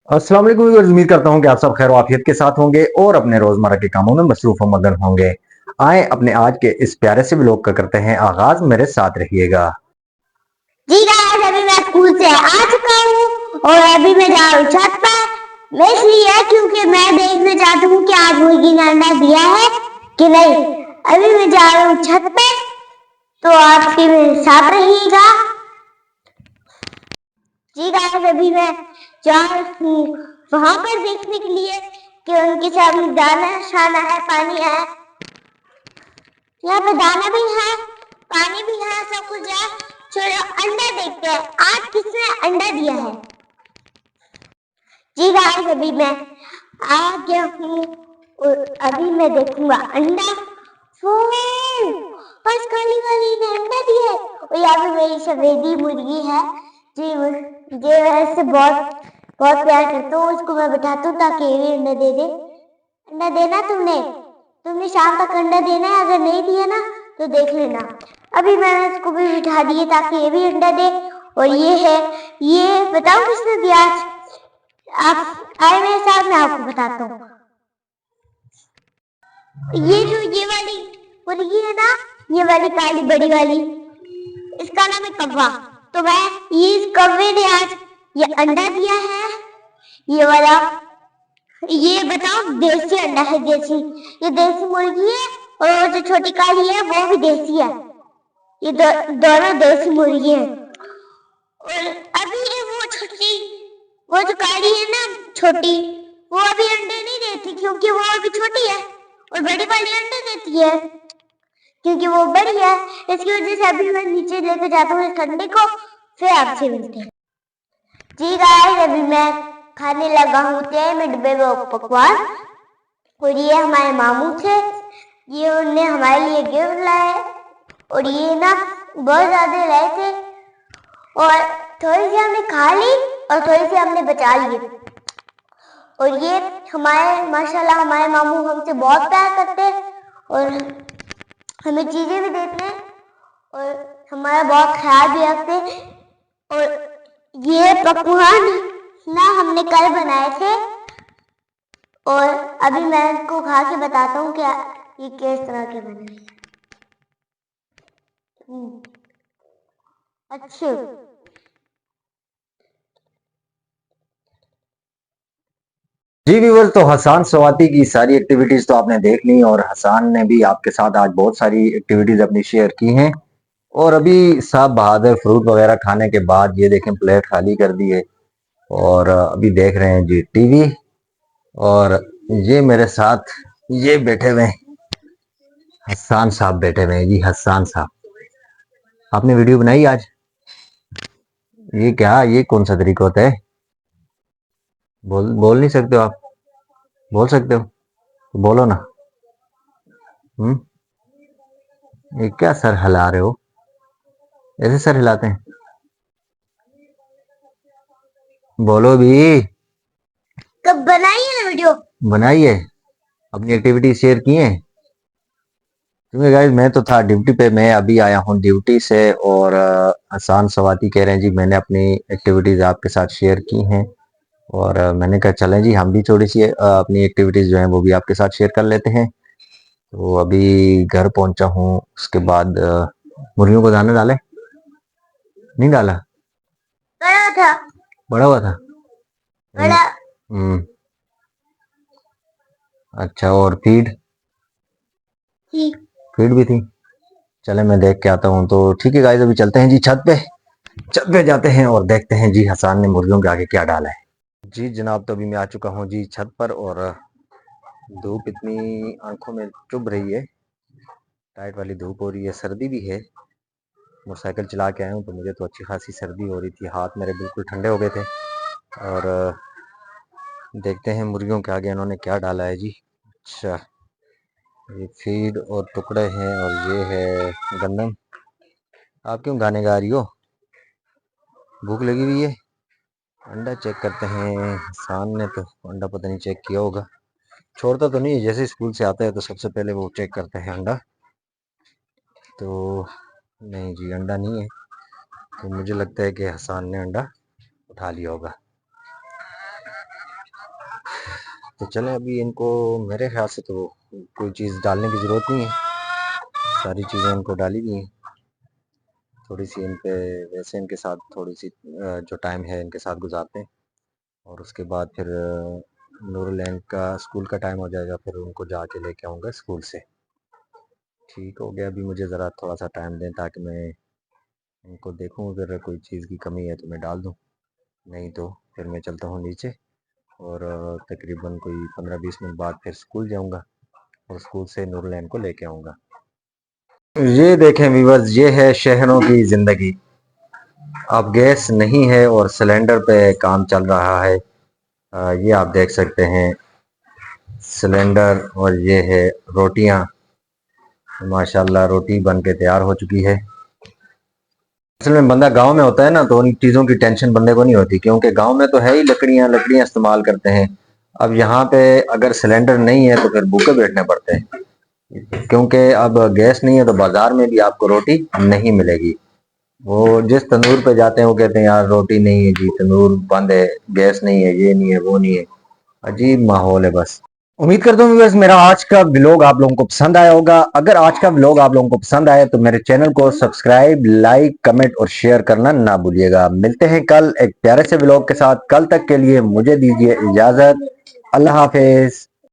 अस्सलाम वालेकुम व्यूअर्स, उम्मीद करता हूं कि आप सब खैर वाफियत के साथ होंगे और अपने रोजमर्रा के कामों में मसरूफ व मगन होंगे। आए अपने आज के इस प्यारे से व्लॉग का करते हैं आगाज। मेरे साथ रहिएगा। जी गाइस, अभी मैं स्कूल से आ चुका हूँ और अभी मैं जा रहा हूँ छत पर। मैं इसलिए क्योंकि मैं देखना चाहती हूँ कि आज मुर्गी ने अंडा दिया है कि नहीं। अभी मैं जा रहा हूँ छत पे, तो आपके मेरे साथ रहिएगा। जी गाइस, अभी मैं जा रही हूँ वहां पर देखने के लिए कि उनके सामने दाना शाना है, पानी है। यहाँ पे दाना भी है, पानी भी है, सब कुछ है। चलो अंडा देखते हैं आज किसने अंडा दिया है। जी गाइस, अभी मैं आ गया हूँ और अभी मैं देखूंगा अंडा। बस काली वाली ने अंडा दिया है और यहाँ पे मेरी सफेदी मुर्गी है जी। मुझे वैसे बहुत बहुत प्यार करता हूँ, उसको मैं बिठाती हूँ ताकि ये भी अंडा दे दे। अंडा देना तुमने तुमने शाम तक अंडा देना है, अगर नहीं दिया ना तो देख लेना। अभी मैंने इसको भी बिठा दिए ताकि ये भी अंडा दे। और ये है, ये बताओ किसने दिया आज। आप आए मेरे साथ, मैं आपको बताता हूँ। ये जो ये वाली मुर्गी है ना, ये वाली काली बड़ी वाली, इसका नाम है कौवा। तो मैं ये इस कौवे ने आज ये अंडा दिया है, ये वाला। ये बताओ देसी अंडा है, देसी। ये देसी मुर्गी है और वो जो छोटी काली है वो भी देसी है। ये दोनों देसी मुर्गी हैं। और अभी ये वो जो काली है ना छोटी, वो अभी अंडे नहीं देती क्योंकि वो अभी छोटी है। और बड़ी वाली अंडे देती है क्योंकि वो बड़ी है। इसकी वजह से अभी मैं नीचे लेकर जाता हूँ इस अंडे को, फिर आपसे मिलते हैं। जी गाइस, अभी मैं खाने लगा हूँ में डब्बे में पकवान। और ये हमारे मामू थे, ये उन्होंने हमारे लिए गिफ्ट लाए और ये ना बहुत ज्यादा लाए थे। और थोड़ी सी हमने खा ली और थोड़ी सी हमने बचा ली। और ये हमारे माशाल्लाह हमारे मामू हमसे बहुत प्यार करते हैं और हमें चीजें भी देते हैं और हमारा बहुत ख्याल भी रखते हैं। और ये पकवान ना हमने कल बनाए थे और अभी मैं इसको खा के बताता हूँ कि ये किस तरह के बने। अच्छे। जी व्यूअर्स, तो हसान सवाती की सारी एक्टिविटीज तो आपने देख ली और हसान ने भी आपके साथ आज बहुत सारी एक्टिविटीज अपनी शेयर की हैं। और अभी साहब बहादुर फ्रूट वगैरह खाने के बाद ये देखें प्लेट खाली कर दी है और अभी देख रहे हैं जी टीवी। और ये मेरे साथ ये बैठे हुए हैं, हसान साहब बैठे हुए हैं जी। हसान साहब, आपने वीडियो बनाई आज? ये क्या, ये कौन सा तरीका होता है? बोल नहीं सकते हो आप? बोल सकते हो तो बोलो ना। ये क्या सर हिला रहे हो? ऐसे सर हिलाते हैं? बोलो भी। कब बनाई है ना वीडियो? बनाई है, अपनी एक्टिविटी शेयर की है। क्योंकि गाइस मैं तो था ड्यूटी पे, मैं अभी आया हूँ ड्यूटी से। और हसान सवाती कह रहे हैं जी मैंने अपनी एक्टिविटीज आपके साथ शेयर की हैं। और मैंने कहा चलें जी हम भी थोड़ी सी अपनी एक्टिविटीज जो हैं वो भी आपके साथ शेयर कर लेते हैं। तो अभी घर पहुंचा हूँ, उसके बाद मुर्गियों को दाना डाले? नहीं डाला? बड़ा था। बड़ा हुआ था? बड़ा। हम्म। अच्छा, और फीड? फीड भी थी। चले मैं देख के आता हूँ। तो ठीक है गाइस, अभी चलते हैं जी छत पे। छत पे जाते हैं और देखते हैं जी हसान ने मुर्गियों के आगे क्या डाला है। जी जनाब, तो अभी मैं आ चुका हूँ जी छत पर और धूप इतनी आंखों में चुभ रही है, टाइट वाली धूप हो रही है, सर्दी भी है। मोटरसाइकिल चला के आया हूँ तो मुझे तो अच्छी खासी सर्दी हो रही थी, हाथ मेरे बिल्कुल ठंडे हो गए थे। और देखते हैं मुर्गियों के आगे इन्होंने क्या डाला है जी। अच्छा, ये फीड और टुकड़े हैं और ये है गंदम। आप क्यों गाने गा रही हो? भूख लगी हुई है? अंडा चेक करते हैं। हसान ने तो अंडा पता नहीं चेक किया होगा, छोड़ता तो नहीं है, जैसे स्कूल से आता है तो सबसे पहले वो चेक करते हैं अंडा। तो नहीं जी, अंडा नहीं है। तो मुझे लगता है कि हसान ने अंडा उठा लिया होगा। तो चलें, अभी इनको मेरे ख्याल से तो कोई चीज़ डालने की ज़रूरत नहीं है, सारी चीज़ें इनको डाली गई हैं। थोड़ी सी इन पे वैसे इनके साथ थोड़ी सी जो टाइम है इनके साथ गुजारते हैं, और उसके बाद फिर नूरुलैन का स्कूल का टाइम हो जाएगा, फिर उनको जाके लेके आऊँगा स्कूल से। ठीक हो गया, अभी मुझे ज़रा थोड़ा सा टाइम दें ताकि मैं इनको देखूँ, अगर कोई चीज़ की कमी है तो मैं डाल दूँ, नहीं तो फिर मैं चलता हूँ नीचे, और तकरीबन कोई 15-20 मिनट बाद फिर स्कूल जाऊँगा और स्कूल से नूरुलैन को लेके आऊँगा। ये देखें व्यूअर्स, ये है शहरों की ज़िंदगी। अब गैस नहीं है और सिलेंडर पे काम चल रहा है। ये आप देख सकते हैं सिलेंडर, और ये है रोटियां। माशाल्लाह रोटी बन के तैयार हो चुकी है। असल में बंदा गांव में होता है ना, तो उन चीज़ों की टेंशन बंदे को नहीं होती, क्योंकि गांव में तो है ही लकड़ियां लकड़ियां इस्तेमाल करते हैं। अब यहाँ पे अगर सिलेंडर नहीं है तो फिर भूखे बैठने पड़ते हैं, क्योंकि अब गैस नहीं है तो बाजार में भी आपको रोटी नहीं मिलेगी। वो जिस तंदूर पे जाते हैं वो कहते हैं यार रोटी नहीं है जी, तंदूर बंद है, गैस नहीं है, ये नहीं है, वो नहीं है। अजीब माहौल है बस। उम्मीद करता हूँ बस मेरा आज का व्लॉग आप लोगों को पसंद आया होगा। अगर आज का व्लॉग आप लोगों को पसंद आया तो मेरे चैनल को सब्सक्राइब, लाइक, कमेंट और शेयर करना ना भूलिएगा। मिलते हैं कल एक प्यारे से व्लॉग के साथ। कल तक के लिए मुझे दीजिए इजाजत। अल्लाह हाफिज।